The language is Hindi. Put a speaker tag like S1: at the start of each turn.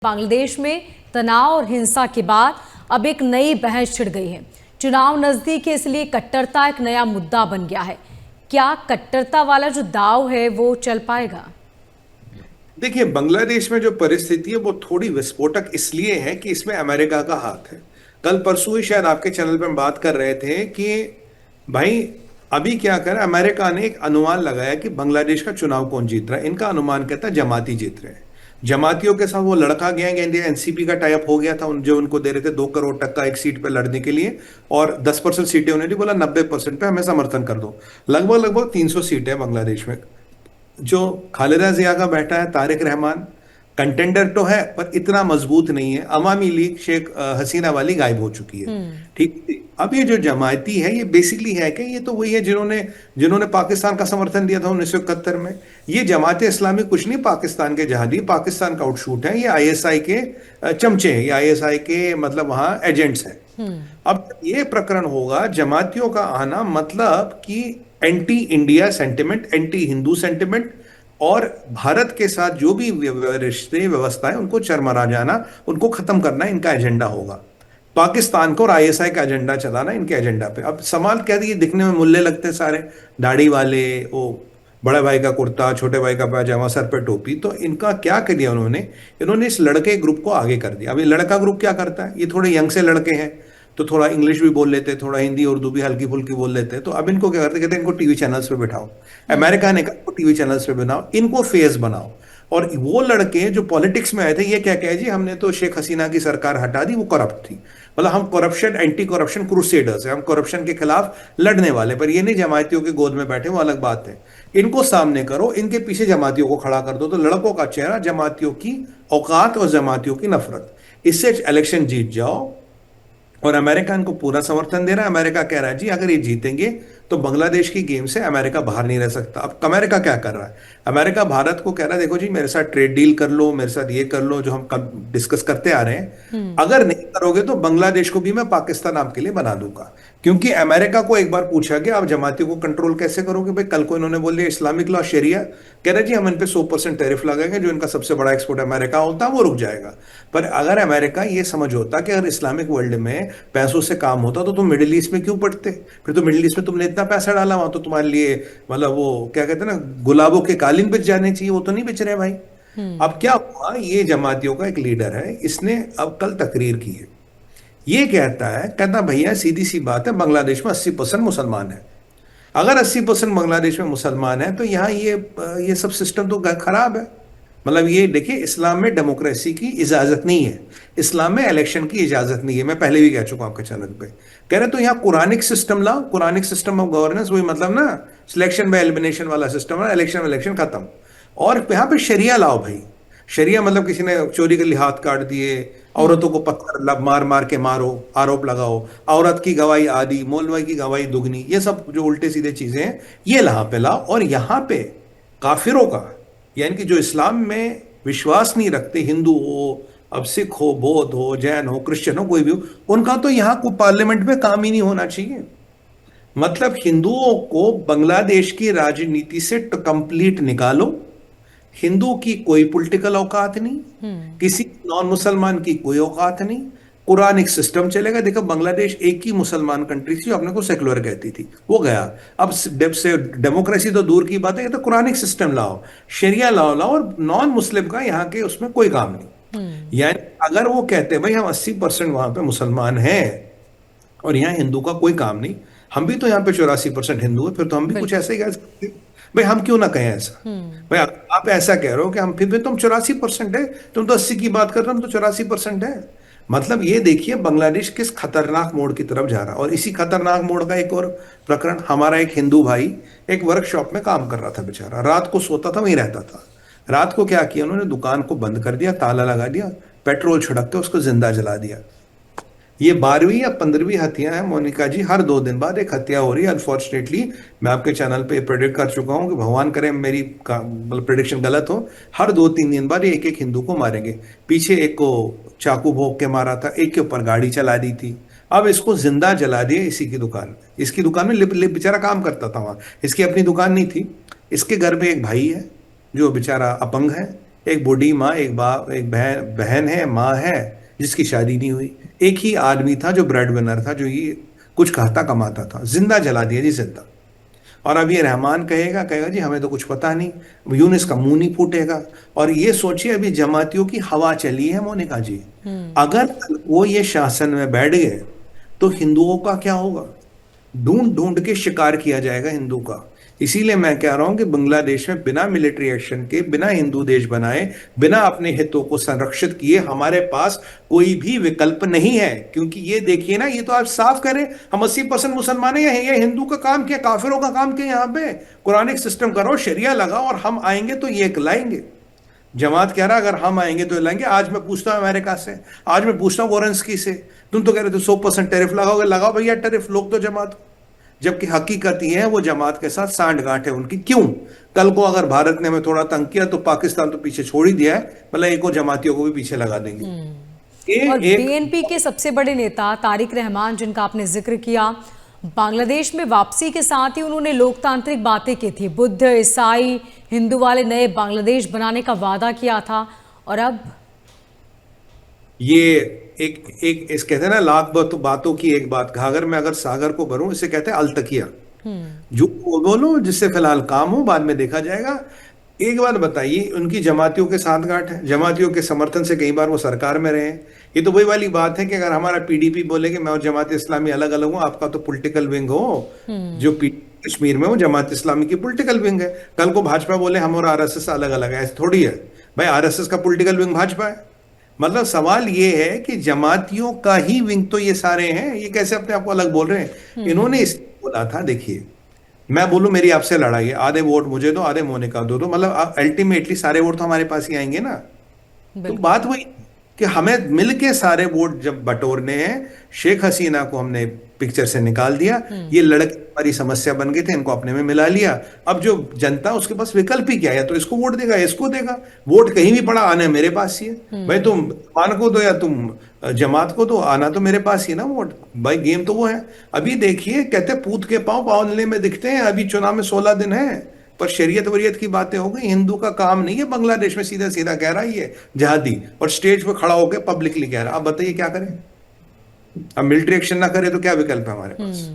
S1: बांग्लादेश में तनाव और हिंसा के बाद अब एक नई बहस छिड़ गई है। चुनाव नजदीक है, इसलिए कट्टरता एक नया मुद्दा बन गया है। क्या कट्टरता वाला जो दांव है वो चल पाएगा?
S2: देखिए, बांग्लादेश में जो परिस्थिति है वो थोड़ी विस्फोटक इसलिए है कि इसमें अमेरिका का हाथ है। कल परसों ही शायद आपके चैनल पे हम बात कर रहे थे कि भाई अभी क्या कर अमेरिका ने एक अनुमान लगाया कि बांग्लादेश का चुनाव कौन जीत रहा है। इनका अनुमान कहता है जमाती जीत रहे हैं। जमातियों के साथ वो लड़का गैंग इंडिया एनसीपी का टाइप हो गया था, जो उनको दे रहे थे 2 करोड़ टक्का एक सीट पे लड़ने के लिए, और 10% सीटें उन्हें दी। बोला 90% पे हमें समर्थन कर दो। लगभग लगभग 300 सीटें बांग्लादेश में। जो खालिदा जिया का बेटा है तारिक रहमान, कंटेंडर तो है पर इतना मजबूत नहीं है। अवामी लीग शेख हसीना वाली गायब हो चुकी है। ठीक है। अब ये जो जमायती है ये बेसिकली है कि ये तो वही है जिन्होंने जिन्होंने पाकिस्तान का समर्थन दिया था 1971 में। ये जमात इस्लामी कुछ नहीं पाकिस्तान के जहादी, पाकिस्तान का आउटशूट है। ये आईएसआई के चमचे हैं, ये आईएसआई के मतलब वहां एजेंट्स हैं। अब ये प्रकरण होगा जमातियों का आना, मतलब कि anti India sentiment, anti Hindu sentiment, और भारत के साथ जो भी रिश्ते व्यवस्था है उनको चरमरा जाना, उनको खत्म करना इनका एजेंडा होगा। पाकिस्तान को और आईएसआई का एजेंडा चलाना इनके एजेंडा पे। अब सवाल क्या है, दिखने में मुल्ले लगते हैं सारे, दाढ़ी वाले, वो बड़े भाई का कुर्ता, छोटे भाई का पैजामा, सर पे टोपी। तो इनका क्या कर दिया उन्होंने, इन्होंने इस लड़के ग्रुप को आगे कर दिया। अब ये लड़का ग्रुप क्या करता है, ये थोड़े यंग से लड़के हैं तो थोड़ा इंग्लिश भी बोल लेते, थोड़ा हिंदी उर्दू भी हल्की फुल्की बोल लेते। तो अब इनको क्या करते, कहते हैं इनको टीवी चैनल्स पे बिठाओ। अमेरिका ने कहा टीवी चैनल्स पे बनाओ, इनको फेस बनाओ। और वो लड़के जो पॉलिटिक्स में आए थे ये क्या कहे जी, हमने तो शेख हसीना की सरकार हटा दी, वो करप्ट थी। मतलब हम करप्शन, एंटी करप्शन क्रूसेडर्स है, हम करप्शन के खिलाफ लड़ने वाले। पर ये नहीं जमातियों की गोद में बैठे, वो अलग बात है। इनको सामने करो, इनके पीछे जमातियों को खड़ा कर दो। तो लड़कों का चेहरा जमातियों की औकात और जमातियों की नफरत, इससे इलेक्शन जीत जाओ। और अमेरिका इनको पूरा समर्थन दे रहा है। अमेरिका कह रहा है जी अगर ये जीतेंगे तो बांग्लादेश की गेम से अमेरिका बाहर नहीं रह सकता। अब अमेरिका क्या कर रहा है, अमेरिका भारत को कह रहा है देखो जी मेरे साथ ट्रेड डील कर लो, मेरे साथ ये कर लो जो हम डिस्कस करते आ रहे हैं। अगर नहीं करोगे तो बांग्लादेश को भी मैं पाकिस्तान आपके लिए बना दूंगा। क्योंकि अमेरिका को एक बार पूछा गया आप जमातियों को कंट्रोल कैसे करोगे। भाई कल को इन्होंने बोल दिया इस्लामिक लॉ शरिया, कह रहे जी हम इन पे 100% टैरिफ लगाएंगे, जो इनका सबसे बड़ा एक्सपोर्ट अमेरिका होता है वो रुक जाएगा। पर अगर अमेरिका ये समझ होता कि अगर इस्लामिक वर्ल्ड में पैसों से काम होता तो तुम मिडिल ईस्ट में क्यों पढ़ते। फिर तो मिडिल ईस्ट में तुमने इतना पैसा डाला, वहां तो तुम्हारे लिए मतलब वो क्या कहते हैं ना, गुलाबों के कालीन बिछ जाने चाहिए, वो तो नहीं बिछ रहे भाई। अब क्या हुआ, ये जमातियों का एक लीडर है, इसने अब कल तकरीर की है। ये कहता भैया सीधी सी बात है, बांग्लादेश में 80% मुसलमान है। अगर 80% बांग्लादेश में मुसलमान है तो यहाँ ये सब सिस्टम तो खराब है। मतलब ये देखिए, इस्लाम में डेमोक्रेसी की इजाजत नहीं है, इस्लाम में इलेक्शन की इजाजत नहीं है। मैं पहले भी कह चुका हूं आपके चैनल पे। कह रहे तो यहाँ कुरानिक सिस्टम लाओ, कुरानिक सिस्टम ऑफ गवर्नेंस, वही मतलब ना सिलेक्शन बाय एलिमिनेशन वाला सिस्टम है, इलेक्शन खत्म। और यहाँ पे शरिया लाओ भाई। शरिया मतलब किसी ने चोरी के लिए हाथ काट दिए, औरतों को पत्थर मार मार के मारो, आरोप लगाओ, औरत की गवाही आधी, मौलवी की गवाही दुगनी, ये सब जो उल्टे सीधे चीजें हैं ये यहाँ पे लाओ। और यहाँ पे काफिरों का, यानी कि जो इस्लाम में विश्वास नहीं रखते, हिंदू हो, अब सिख हो, बौद्ध हो, जैन हो, क्रिश्चियन हो, कोई भी हो, उनका तो यहाँ को पार्लियामेंट में काम ही नहीं होना चाहिए। मतलब हिंदुओं को बांग्लादेश की राजनीति से कंप्लीट निकालो। हिंदू की कोई पॉलिटिकल औकात नहीं, किसी नॉन मुसलमान की कोई औकात नहीं। कुरानिक सिस्टम चलेगा। देखो बांग्लादेश एक ही मुसलमान कंट्री थी, अपने को सेकुलर कहती थी, वो गया। अब से डेमोक्रेसी तो दूर की बात है, तो कुरानिक सिस्टम लाओ, शरिया लाओ, और नॉन मुस्लिम का यहाँ के उसमें कोई काम नहीं। यानी अगर वो कहते हैं भाई हम 80% वहां पे मुसलमान हैं और यहाँ हिंदू का कोई काम नहीं, हम भी तो यहाँ पे 84% हिंदू है, फिर तो हम भी कुछ ऐसे ही कह सकते हैं। भाई हम क्यों ना कहें ऐसा। भाई आप ऐसा कह रहे हो कि हम फिर भी तुम 84% है, तुम तो 80 की बात कर रहे हो, हम तो 84% है। मतलब ये देखिए बांग्लादेश किस खतरनाक मोड़ की तरफ जा रहा है। और इसी खतरनाक मोड़ का एक और प्रकरण, हमारा एक हिंदू भाई एक वर्कशॉप में काम कर रहा था, बेचारा रात को सोता था, वहीं रहता था। रात को क्या किया उन्होंने, दुकान को बंद कर दिया, ताला लगा दिया, पेट्रोल छिड़क के उसको जिंदा जला दिया। ये 12वीं या 15वीं हत्या है मोनिका जी, हर 2 दिन बाद एक हत्या हो रही है। अनफॉर्चुनेटली मैं आपके चैनल पे प्रेडिक्ट कर चुका हूँ कि भगवान करे मेरी मतलब प्रेडिक्शन गलत हो, हर 2-3 दिन बाद एक एक हिंदू को मारेंगे। पीछे एक को चाकू भोंक के मारा था, एक के ऊपर गाड़ी चला दी थी, अब इसको जिंदा जला दिया इसी की दुकान में। इसकी दुकान में लिप लिप बेचारा काम करता था वहां, इसकी अपनी दुकान नहीं थी। इसके घर में एक भाई है जो बेचारा अपंग है, एक बूढ़ी माँ, एक बाप, एक बहन बहन है, माँ है, जिसकी शादी नहीं हुई। एक ही आदमी था जो ब्रेड विनर था, जो ये कुछ खाता कमाता था, जिंदा जला दिया जी, जिंदा। और अब ये रहमान कहेगा कहेगा जी हमें तो कुछ पता नहीं, यूनिस का मुंह नहीं फूटेगा। और ये सोचिए, अभी जमातियों की हवा चली है मोनिका जी। अगर वो ये शासन में बैठ गए तो हिंदुओं का क्या होगा? ढूंढ ढूंढ के शिकार किया जाएगा हिंदू का। इसीलिए मैं कह रहा हूं कि बांग्लादेश में बिना मिलिट्री एक्शन के, बिना हिंदू देश बनाए, बिना अपने हितों को संरक्षित किए हमारे पास कोई भी विकल्प नहीं है। क्योंकि ये देखिए ना, ये तो आप साफ करें, हम 80% मुसलमान हैं, ये हिंदू का काम क्या, काफिरों का काम क्या? यहाँ पे कुरानिक सिस्टम करो, शरिया लगाओ, और हम आएंगे तो ये लाएंगे। जमात कह रहा अगर हम आएंगे तो लाएंगे। आज मैं पूछता हूं अमेरिका से, आज मैं पूछता हूं वोरेंस्की से, तुम तो कह रहे थे 100% टैरिफ लगाओगे, लगाओ भैया टैरिफ, लोग तो जमात। जबकि हकीकत ये है वो जमात के साथ सांठगांठ है उनकी। क्यों? कल को अगर भारत ने हमें थोड़ा तंग किया तो पाकिस्तान तो पीछे छोड़ ही दिया है, मतलब एक और जमातियों को भी पीछे लगा देंगे।
S1: और
S2: ये एक
S1: बीएनपी के सबसे बड़े नेता तारिक रहमान, जिनका आपने जिक्र किया, बांग्लादेश में वापसी के साथ ही उन्होंने लोकतांत्रिक बातें की थी, बुद्ध, ईसाई, हिंदू वाले नए बांग्लादेश बनाने का वादा किया था, और अब
S2: ये एक एक इस कहते हैं ना, लाख बातों की एक बात, घाघर में अगर सागर को भरूं, इसे कहते हैं अलतकिया। जो बोलो जिससे फिलहाल काम हो, बाद में देखा जाएगा। एक बात बताइए, उनकी जमातियों के साथ गांठ है, जमातियों के समर्थन से कई बार वो सरकार में रहे हैं। ये तो वही वाली बात है कि अगर हमारा पीडीपी बोले कि मैं और जमात इस्लामी अलग अलग हूं, आपका तो पॉलिटिकल विंग हो, जो कश्मीर में वो जमात इस्लामी की पॉलिटिकल विंग है। कल को भाजपा बोले हम और आरएसएस अलग अलग है, ऐसे थोड़ी है भाई। आरएसएस का पॉलिटिकल विंग भाजपा है। मतलब सवाल ये है कि जमातियों का ही विंग तो ये सारे हैं, ये कैसे अपने आप को अलग बोल रहे हैं? इन्होंने इस बोला था, देखिए मैं बोलूं मेरी आपसे लड़ाई है, आधे वोट मुझे दो, आधे मोनिका दो, मतलब अल्टीमेटली सारे वोट तो हमारे पास ही आएंगे ना। तो
S1: बिल्कुल।
S2: बात वही कि हमें मिलके सारे वोट जब बटोरने हैं। शेख हसीना को हमने पिक्चर से निकाल दिया, ये लड़के हमारी समस्या बन गए थे, इनको अपने में मिला लिया। अब जो जनता, उसके पास विकल्प ही क्या है? या तो इसको वोट देगा या इसको देगा। वोट कहीं भी पड़ा, आना मेरे पास ही है भाई। तुम मान को दो या तुम जमात को दो, आना तो मेरे पास ही ना वोट भाई। गेम तो वो है। अभी देखिए, कहते पूत के पांव पावनले में दिखते हैं। अभी चुनाव में 16 दिन है, पर शरीयत वरीयत की बातें हो गई। हिंदू का काम नहीं है बांग्लादेश में, सीधा सीधा कह रहा है ये जहादी, और स्टेज पे खड़ा होकर पब्लिकली कह रहा है। अब बताइए क्या करें? अब मिलिट्री एक्शन ना करे तो क्या विकल्प है हमारे पास?